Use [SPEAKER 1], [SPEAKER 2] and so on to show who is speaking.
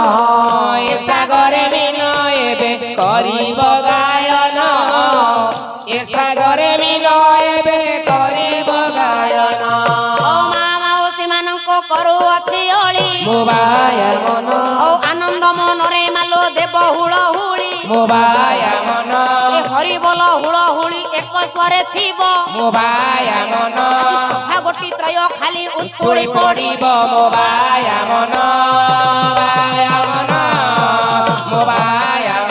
[SPEAKER 1] ଏ ସାଗରେ ବିନ ଏବେ କରିବ ଗାୟନ ଏ ସାଗରେ ବିନ ଏବେ କରିବ ଗାୟନ
[SPEAKER 2] ଓ ମା ମାଉସୀ ମାନଙ୍କ କରୁଅଛି ଅଳି
[SPEAKER 1] ମୋ ବାୟା ମନ
[SPEAKER 2] ଓ ଆନନ୍ଦ ମନରେ ମାଲୋ ଦେବ ହୁଳ ହୁଳି
[SPEAKER 1] ମୋ ବାୟା ମନ
[SPEAKER 2] ଏ ହରି ବୋଲ ହୁଳ ହୁଳି ଏକ ସ୍ୱରେ ଥିବ
[SPEAKER 1] ମୋ ବାୟା ମନ
[SPEAKER 2] ଗୋଟି ତ୍ରୟ ଖାଲି
[SPEAKER 1] ଉଛୁଳି ପଡ଼ିବ ମୋ ବାୟା ମନ ମୋ ବାୟା